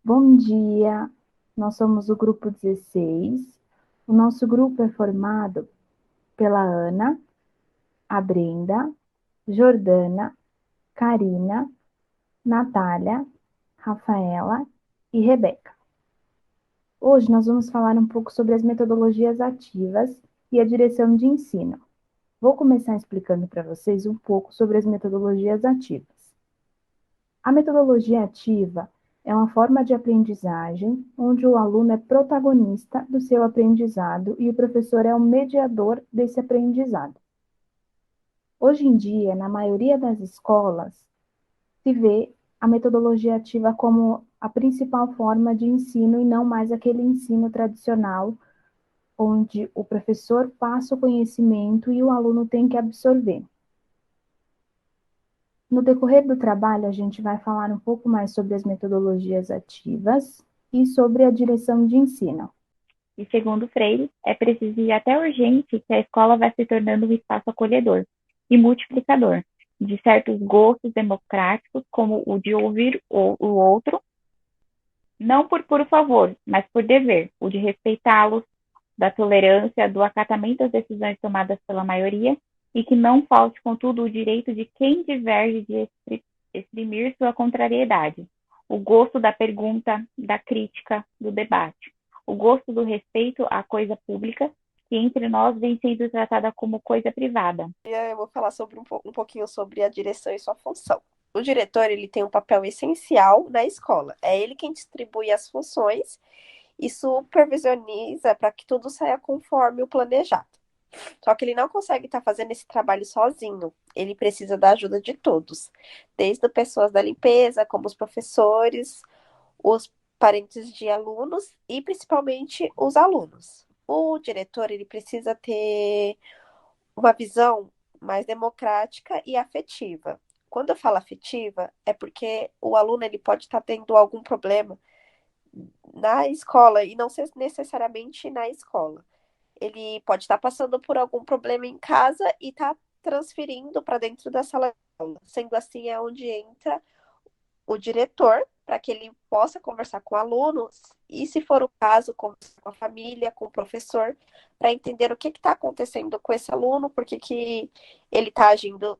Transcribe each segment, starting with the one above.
Bom dia, nós somos o grupo 16. O nosso grupo é formado pela Ana, a Brenda, Jordana, Karina, Natália, Rafaela e Rebeca. Hoje nós vamos falar um pouco sobre as metodologias ativas e a direção de ensino. Vou começar explicando para vocês um pouco sobre as metodologias ativas. A metodologia ativa é uma forma de aprendizagem onde o aluno é protagonista do seu aprendizado e o professor é o mediador desse aprendizado. Hoje em dia, na maioria das escolas, se vê a metodologia ativa como a principal forma de ensino e não mais aquele ensino tradicional, onde o professor passa o conhecimento e o aluno tem que absorver. No decorrer do trabalho, a gente vai falar um pouco mais sobre as metodologias ativas e sobre a direção de ensino. E segundo Freire, é preciso e até urgente que a escola vá se tornando um espaço acolhedor e multiplicador de certos gostos democráticos, como o de ouvir o outro, não por puro favor, mas por dever, o de respeitá-los, da tolerância, do acatamento às decisões tomadas pela maioria, e que não falte, contudo, o direito de quem diverge de exprimir sua contrariedade, o gosto da pergunta, da crítica, do debate, o gosto do respeito à coisa pública, que entre nós vem sendo tratada como coisa privada. Eu vou falar sobre um pouquinho sobre a direção e sua função. O diretor ele tem um papel essencial na escola. É ele quem distribui as funções e supervisioniza para que tudo saia conforme o planejado. Só que ele não consegue estar fazendo esse trabalho sozinho. Ele precisa da ajuda de todos, desde pessoas da limpeza, como os professores, os parentes de alunos e principalmente os alunos. O diretor ele precisa ter uma visão mais democrática e afetiva. Quando eu falo afetiva, é porque o aluno ele pode estar tendo algum problema na escola e não necessariamente na escola. Ele pode estar passando por algum problema em casa e está transferindo para dentro da sala de aula. Sendo assim, é onde entra o diretor para que ele possa conversar com alunos e, se for o caso, com a família, com o professor, para entender o que está acontecendo com esse aluno, por que ele está agindo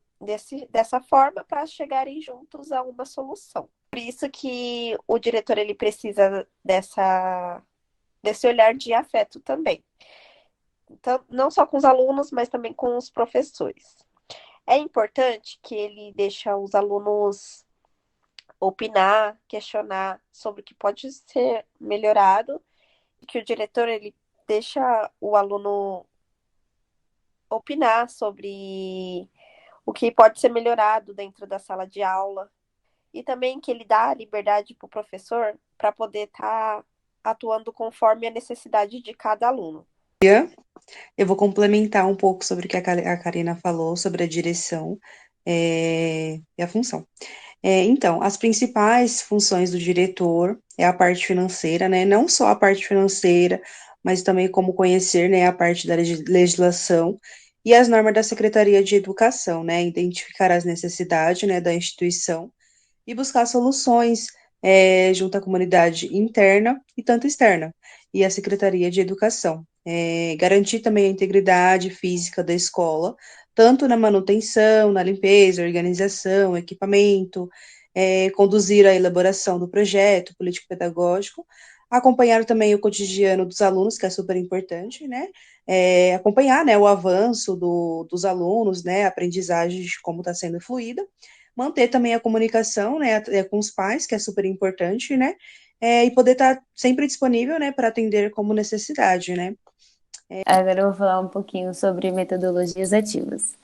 dessa forma, para chegarem juntos a uma solução. Por isso que o diretor ele precisa desse olhar de afeto também. Então, não só com os alunos, mas também com os professores. É importante que ele deixe os alunos opinar, questionar sobre o que pode ser melhorado, e que o diretor ele deixa o aluno opinar sobre o que pode ser melhorado dentro da sala de aula e também que ele dá liberdade para o professor para poder estar atuando conforme a necessidade de cada aluno. Eu vou complementar um pouco sobre o que a Karina falou sobre a direção e a função. Então, as principais funções do diretor é a parte financeira, né? Não só a parte financeira, mas também como conhecer, né, a parte da legislação e as normas da Secretaria de Educação, né? Identificar as necessidades, né, da instituição e buscar soluções junto à comunidade interna e tanto externa, e a Secretaria de Educação. Garantir também a integridade física da escola, tanto na manutenção, na limpeza, organização, equipamento, conduzir a elaboração do projeto político-pedagógico, acompanhar também o cotidiano dos alunos, que é super importante, né? Acompanhar, né, o avanço dos alunos, né, a aprendizagem de como está sendo fluida, manter também a comunicação, né, com os pais, que é super importante, né, e poder estar sempre disponível, né, para atender como necessidade, né. Agora eu vou falar um pouquinho sobre metodologias ativas.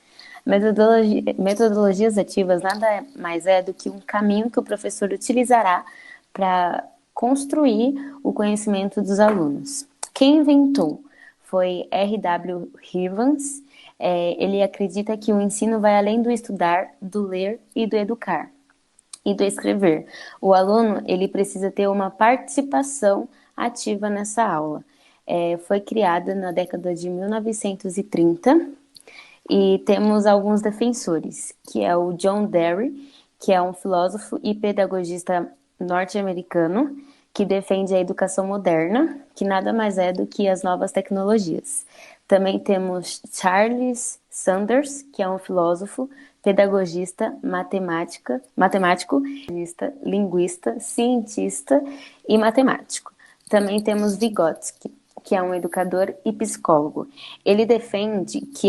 Metodologias ativas nada mais é do que um caminho que o professor utilizará para construir o conhecimento dos alunos. Quem inventou foi R.W. Hivans. Ele acredita que o ensino vai além do estudar, do ler e do educar e do escrever. O aluno ele precisa ter uma participação ativa nessa aula. Foi criada na década de 1930 e temos alguns defensores, que é o John Dewey, que é um filósofo e pedagogista norte-americano, que defende a educação moderna, que nada mais é do que as novas tecnologias. Também temos Charles Sanders, que é um filósofo, pedagogista, matemático, linguista, cientista e matemático. Também temos Vygotsky, que é um educador e psicólogo. Ele defende que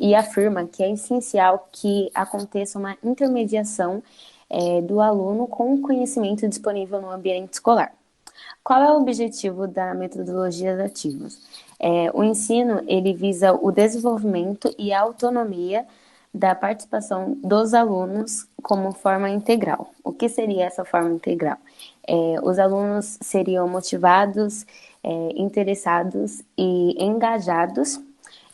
e afirma que é essencial que aconteça uma intermediação do aluno com o conhecimento disponível no ambiente escolar. Qual é o objetivo da metodologia ativas? O ensino ele visa o desenvolvimento e a autonomia da participação dos alunos como forma integral. O que seria essa forma integral? Os alunos seriam motivados, interessados e engajados,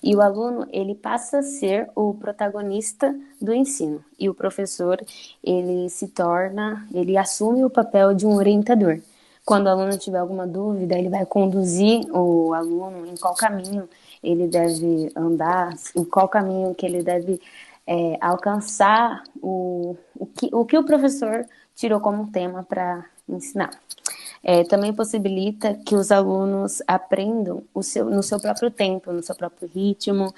e o aluno ele passa a ser o protagonista do ensino, e o professor ele assume o papel de um orientador. Quando o aluno tiver alguma dúvida, ele vai conduzir o aluno em qual caminho ele deve andar, em qual caminho que ele deve alcançar o que o professor tirou como tema para ensinar. Também possibilita que os alunos aprendam no seu próprio tempo, no seu próprio ritmo,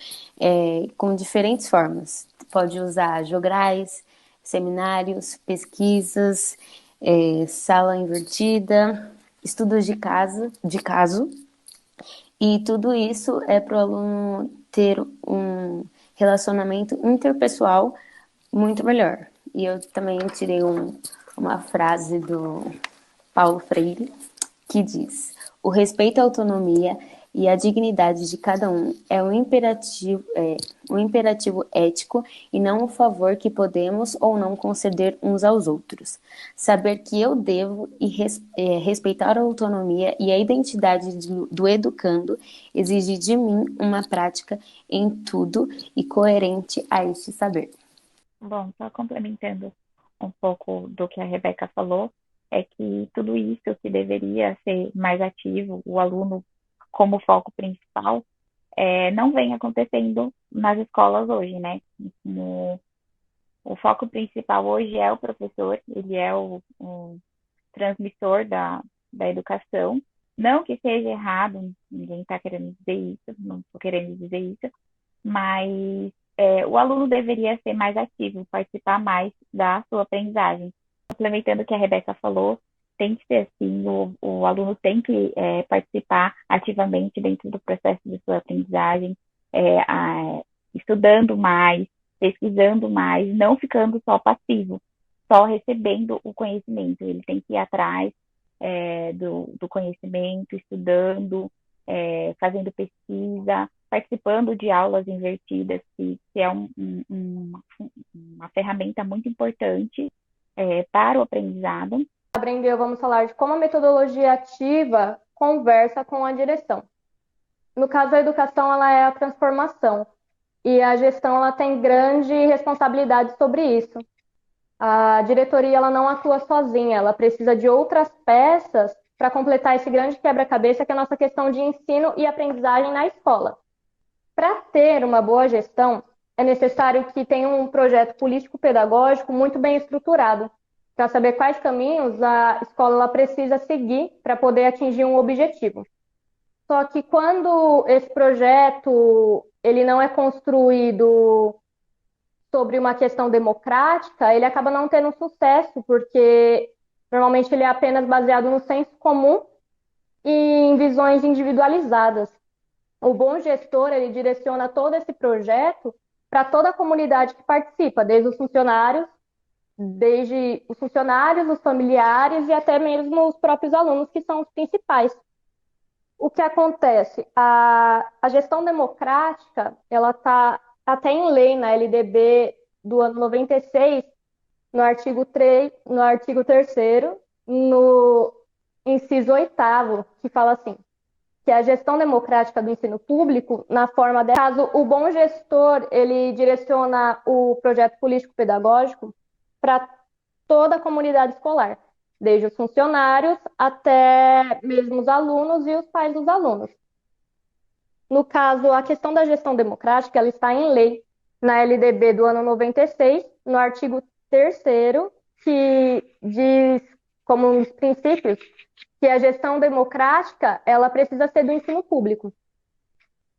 com diferentes formas. Pode usar jograis, seminários, pesquisas, sala invertida, estudos de caso, e tudo isso é para o aluno ter um relacionamento interpessoal muito melhor. E eu também tirei uma frase do Paulo Freire, que diz: o respeito à autonomia e à dignidade de cada um é um imperativo ético e não um favor que podemos ou não conceder uns aos outros. Saber que eu devo respeitar a autonomia e a identidade do educando exige de mim uma prática em tudo e coerente a este saber. Bom, só complementando um pouco do que a Rebeca falou, é que tudo isso que deveria ser mais ativo, o aluno como foco principal, não vem acontecendo nas escolas hoje, né? O foco principal hoje é o professor, ele é o transmissor da educação. Não que seja errado, ninguém está querendo dizer isso, não estou querendo dizer isso, mas o aluno deveria ser mais ativo, participar mais da sua aprendizagem. Complementando o que a Rebeca falou, tem que ser assim, o aluno tem que participar ativamente dentro do processo de sua aprendizagem, estudando mais, pesquisando mais, não ficando só passivo, só recebendo o conhecimento. Ele tem que ir atrás do conhecimento, estudando, fazendo pesquisa, participando de aulas invertidas, que é uma ferramenta muito importante para o aprendizado. Aprendeu, vamos falar de como a metodologia ativa conversa com a direção. No caso da educação, ela é a transformação, e a gestão ela tem grande responsabilidade sobre isso. A diretoria ela não atua sozinha, ela precisa de outras peças para completar esse grande quebra-cabeça que é a nossa questão de ensino e aprendizagem na escola. Para ter uma boa gestão, é necessário que tenha um projeto político-pedagógico muito bem estruturado, para saber quais caminhos a escola ela precisa seguir para poder atingir um objetivo. Só que quando esse projeto ele não é construído sobre uma questão democrática, ele acaba não tendo sucesso, porque normalmente ele é apenas baseado no senso comum e em visões individualizadas. O bom gestor, ele direciona todo esse projeto para toda a comunidade que participa, desde os funcionários, os familiares e até mesmo os próprios alunos, que são os principais. O que acontece? A gestão democrática, ela está até em lei na LDB do ano 96, no artigo 3, no artigo 3º, no inciso 8º, que fala assim, que é a gestão democrática do ensino público, na forma de caso o bom gestor, ele direciona o projeto político-pedagógico para toda a comunidade escolar, desde os funcionários até mesmo os alunos e os pais dos alunos. No caso, a questão da gestão democrática, ela está em lei na LDB do ano 96, no artigo 3º, que diz como um dos princípios que a gestão democrática, ela precisa ser do ensino público.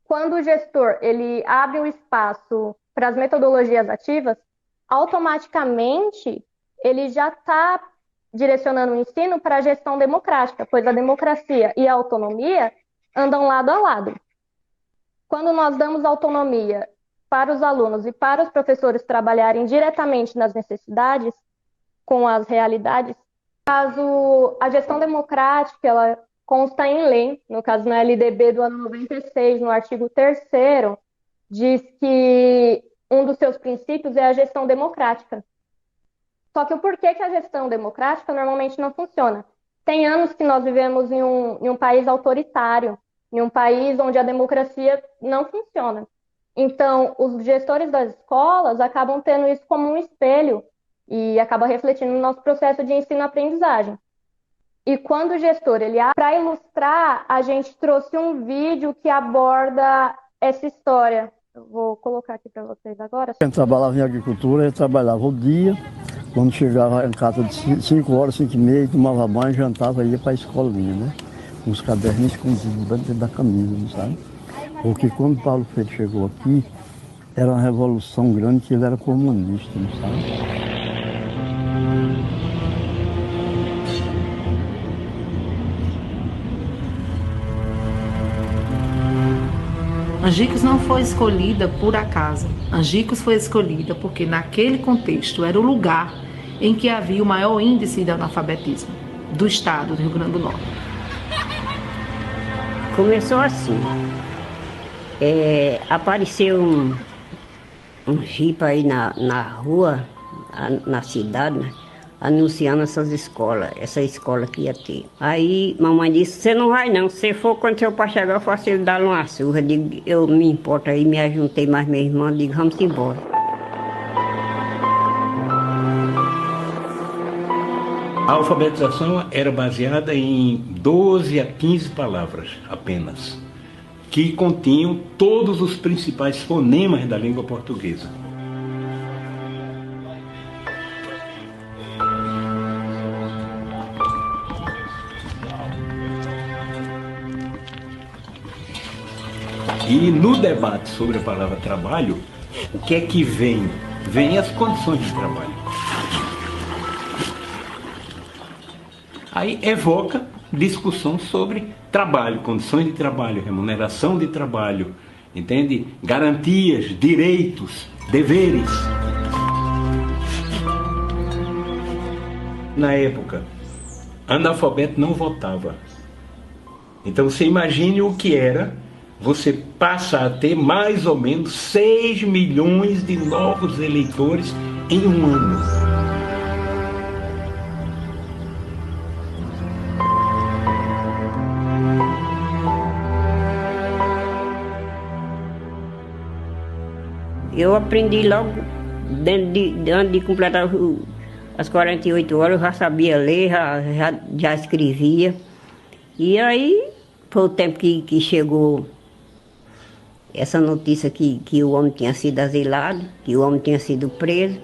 Quando o gestor ele abre o espaço para as metodologias ativas, automaticamente ele já está direcionando o ensino para a gestão democrática, pois a democracia e a autonomia andam lado a lado. Quando nós damos autonomia para os alunos e para os professores trabalharem diretamente nas necessidades, com as realidades, caso a gestão democrática, ela consta em lei, no caso na LDB do ano 96, no artigo 3º, diz que um dos seus princípios é a gestão democrática. Só que o porquê que a gestão democrática normalmente não funciona? Tem anos que nós vivemos em um país autoritário, em um país onde a democracia não funciona. Então, os gestores das escolas acabam tendo isso como um espelho e acaba refletindo no nosso processo de ensino-aprendizagem. E quando o gestor, para ilustrar, a gente trouxe um vídeo que aborda essa história. Eu vou colocar aqui para vocês agora. Quem trabalhava em agricultura, ele trabalhava o dia, quando chegava em casa de 5 horas, 5 e meia, tomava banho, jantava e ia para a escolinha, né? Com os cadernos escondidos dentro da camisa, sabe? Porque quando Paulo Freire chegou aqui, era uma revolução grande, que ele era comunista, não sabe? Angicos não foi escolhida por acaso. Angicos foi escolhida porque naquele contexto era o lugar em que havia o maior índice de analfabetismo do estado do Rio Grande do Norte. Começou assim, apareceu um jipe aí na rua, na cidade, né, anunciando essa escola que ia ter. Aí mamãe disse, você não vai não, se for quando seu pai chegar eu faço ele dar uma surra. Digo, eu me importo aí, me ajuntei mais minha irmã, digo, vamos embora. A alfabetização era baseada em 12 a 15 palavras apenas, que continham todos os principais fonemas da língua portuguesa. E no debate sobre a palavra trabalho, o que é que vem? Vem as condições de trabalho. Aí evoca discussão sobre trabalho, condições de trabalho, remuneração de trabalho, entende? Garantias, direitos, deveres. Na época, analfabeto não votava. Então você imagine o que era, você passa a ter mais ou menos 6 milhões de novos eleitores em um ano. Eu aprendi logo, antes de completar as 48 horas, eu já sabia ler, já escrevia. E aí, foi o tempo que chegou essa notícia que o homem tinha sido asilado, que o homem tinha sido preso.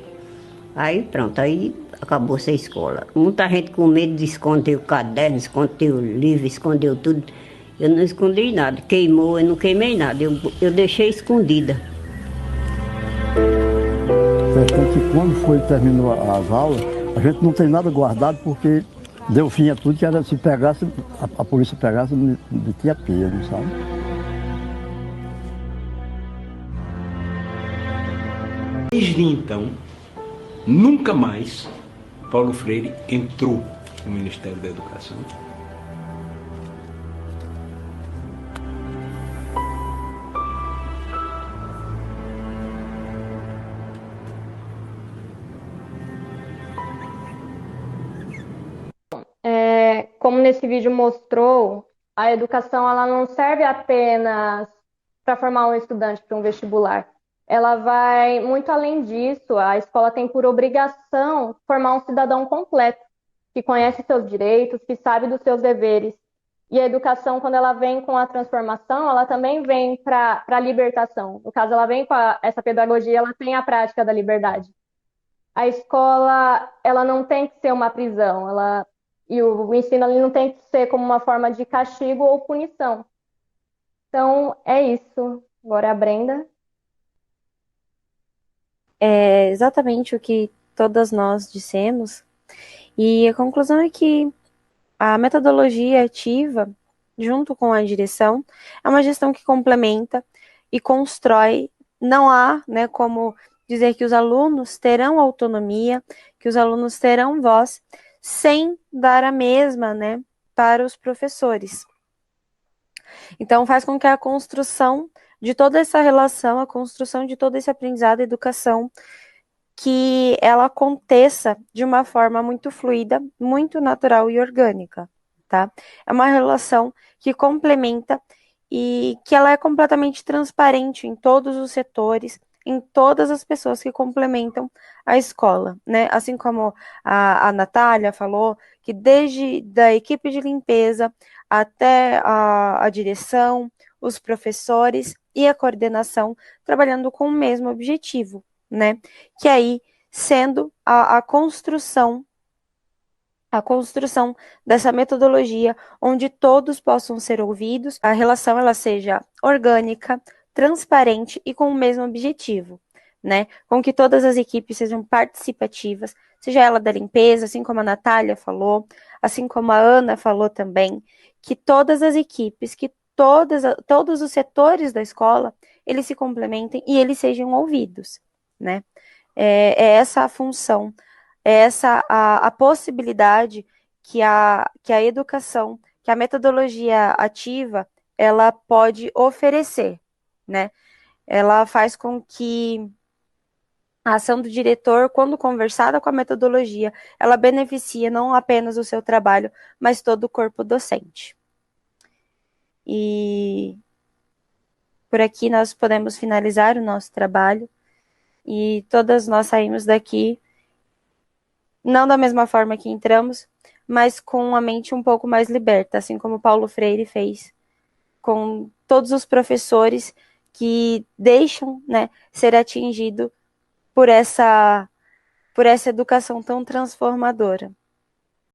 Aí pronto, aí acabou essa escola. Muita gente com medo de esconder o caderno, esconder o livro, escondeu tudo. Eu não escondi nada, queimou, eu não queimei nada, eu deixei escondida. Então, que quando terminou as aulas, a gente não tem nada guardado porque deu fim a tudo, que era se pegasse, a polícia pegasse, tinha pego, sabe? Desde então, nunca mais Paulo Freire entrou no Ministério da Educação. Como nesse vídeo mostrou, a educação ela não serve apenas para formar um estudante para um vestibular. Ela vai muito além disso. A escola tem por obrigação formar um cidadão completo, que conhece seus direitos, que sabe dos seus deveres. E a educação, quando ela vem com a transformação, ela também vem para a libertação. No caso, ela vem com essa pedagogia, ela tem a prática da liberdade. A escola, ela não tem que ser uma prisão, E o ensino ali não tem que ser como uma forma de castigo ou punição. Então, é isso. Agora a Brenda. É exatamente o que todas nós dissemos. E a conclusão é que a metodologia ativa, junto com a direção, é uma gestão que complementa e constrói. Não há, né, como dizer que os alunos terão autonomia, que os alunos terão voz, sem dar a mesma, né, para os professores. Então, faz com que a construção de toda essa relação, a construção de todo esse aprendizado e educação, que ela aconteça de uma forma muito fluida, muito natural e orgânica, tá? É uma relação que complementa e que ela é completamente transparente em todos os setores, em todas as pessoas que complementam a escola, né? Assim como a Natália falou, que desde da equipe de limpeza até a direção, os professores e a coordenação trabalhando com o mesmo objetivo, né? Que aí sendo a construção dessa metodologia onde todos possam ser ouvidos, a relação ela seja orgânica, transparente e com o mesmo objetivo, né? Com que todas as equipes sejam participativas, seja ela da limpeza, assim como a Natália falou, assim como a Ana falou também, que todas as equipes, que todos os setores da escola, eles se complementem e eles sejam ouvidos, né? É essa a função, é essa a possibilidade que a educação, que a metodologia ativa, ela pode oferecer, né? Ela faz com que a ação do diretor, quando conversada com a metodologia, ela beneficia não apenas o seu trabalho, mas todo o corpo docente. E por aqui nós podemos finalizar o nosso trabalho e todas nós saímos daqui não da mesma forma que entramos, mas com a mente um pouco mais liberta, assim como Paulo Freire fez com todos os professores que deixam, né, ser atingido por essa educação tão transformadora.